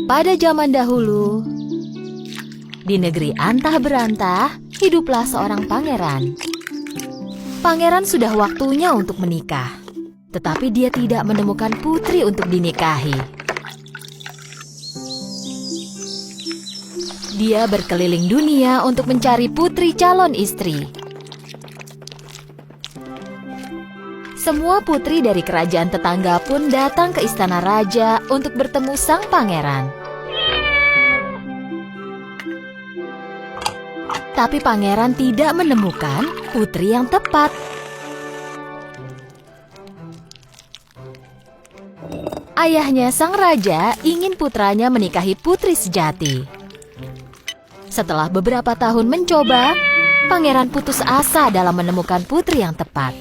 Pada zaman dahulu, di negeri antah berantah, hiduplah seorang pangeran. Pangeran sudah waktunya untuk menikah, tetapi dia tidak menemukan putri untuk dinikahi. Dia berkeliling dunia untuk mencari putri calon istri. Semua putri dari kerajaan tetangga pun datang ke istana raja untuk bertemu sang pangeran. Tapi pangeran tidak menemukan putri yang tepat. Ayahnya sang raja ingin putranya menikahi putri sejati. Setelah beberapa tahun mencoba, pangeran putus asa dalam menemukan putri yang tepat.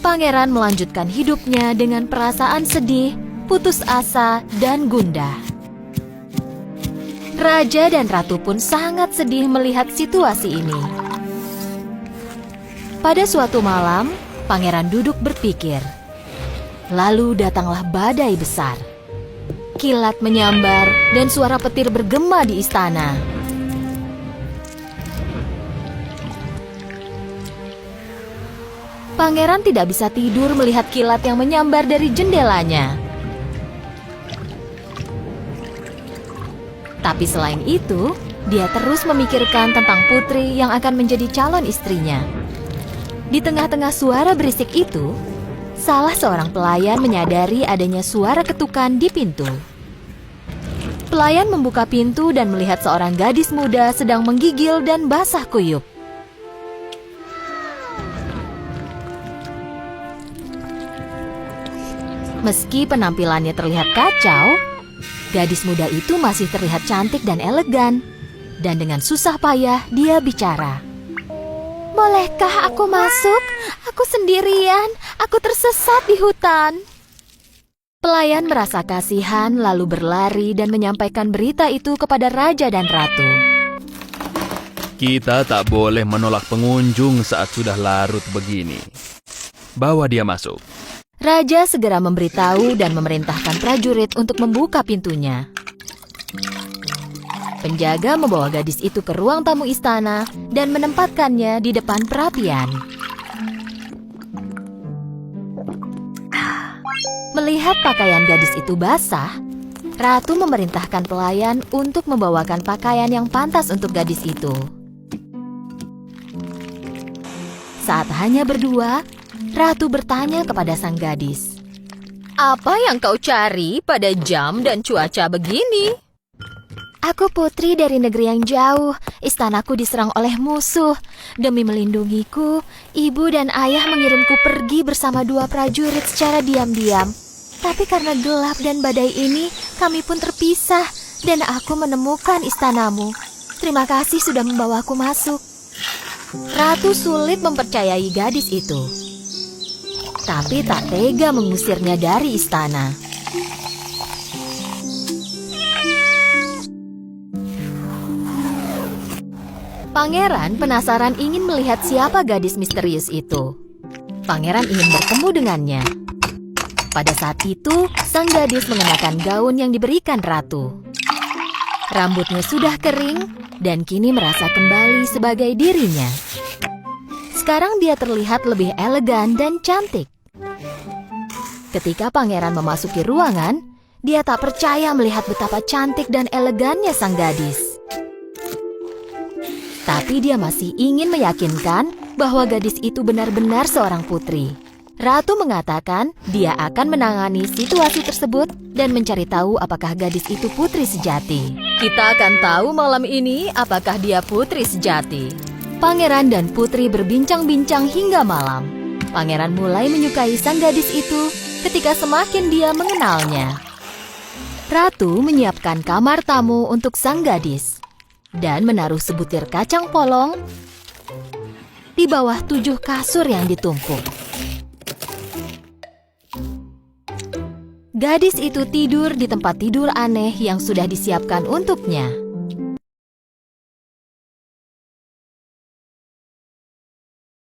Pangeran melanjutkan hidupnya dengan perasaan sedih, putus asa, dan gundah. Raja dan ratu pun sangat sedih melihat situasi ini. Pada suatu malam, pangeran duduk berpikir. Lalu datanglah badai besar. Kilat menyambar dan suara petir bergema di istana. Pangeran tidak bisa tidur melihat kilat yang menyambar dari jendelanya. Tapi selain itu, dia terus memikirkan tentang putri yang akan menjadi calon istrinya. Di tengah-tengah suara berisik itu, salah seorang pelayan menyadari adanya suara ketukan di pintu. Pelayan membuka pintu dan melihat seorang gadis muda sedang menggigil dan basah kuyup. Meski penampilannya terlihat kacau, gadis muda itu masih terlihat cantik dan elegan. Dan dengan susah payah dia bicara. "Bolehkah aku masuk? Aku sendirian. Aku tersesat di hutan." Pelayan merasa kasihan lalu berlari dan menyampaikan berita itu kepada raja dan ratu. Kita tak boleh menolak pengunjung saat sudah larut begini. Bawa dia masuk. Raja segera memberitahu dan memerintahkan prajurit untuk membuka pintunya. Penjaga membawa gadis itu ke ruang tamu istana dan menempatkannya di depan perapian. Melihat pakaian gadis itu basah, ratu memerintahkan pelayan untuk membawakan pakaian yang pantas untuk gadis itu. Saat hanya berdua, ratu bertanya kepada sang gadis, "Apa yang kau cari pada jam dan cuaca begini?" "Aku putri dari negeri yang jauh. Istanaku diserang oleh musuh. Demi melindungiku, ibu dan ayah mengirimku pergi bersama 2 prajurit secara diam-diam. Tapi karena gelap dan badai ini, kami pun terpisah dan aku menemukan istanamu. Terima kasih sudah membawaku masuk." Ratu sulit mempercayai gadis itu, tapi tak tega mengusirnya dari istana. Pangeran penasaran ingin melihat siapa gadis misterius itu. Pangeran ingin bertemu dengannya. Pada saat itu, sang gadis mengenakan gaun yang diberikan ratu. Rambutnya sudah kering dan kini merasa kembali sebagai dirinya. Sekarang dia terlihat lebih elegan dan cantik. Ketika pangeran memasuki ruangan, dia tak percaya melihat betapa cantik dan elegannya sang gadis. Tapi dia masih ingin meyakinkan bahwa gadis itu benar-benar seorang putri. Ratu mengatakan dia akan menangani situasi tersebut dan mencari tahu apakah gadis itu putri sejati. Kita akan tahu malam ini apakah dia putri sejati. Pangeran dan putri berbincang-bincang hingga malam. Pangeran mulai menyukai sang gadis itu ketika semakin dia mengenalnya. Ratu menyiapkan kamar tamu untuk sang gadis dan menaruh sebutir kacang polong di bawah 7 kasur yang ditumpuk. Gadis itu tidur di tempat tidur aneh yang sudah disiapkan untuknya.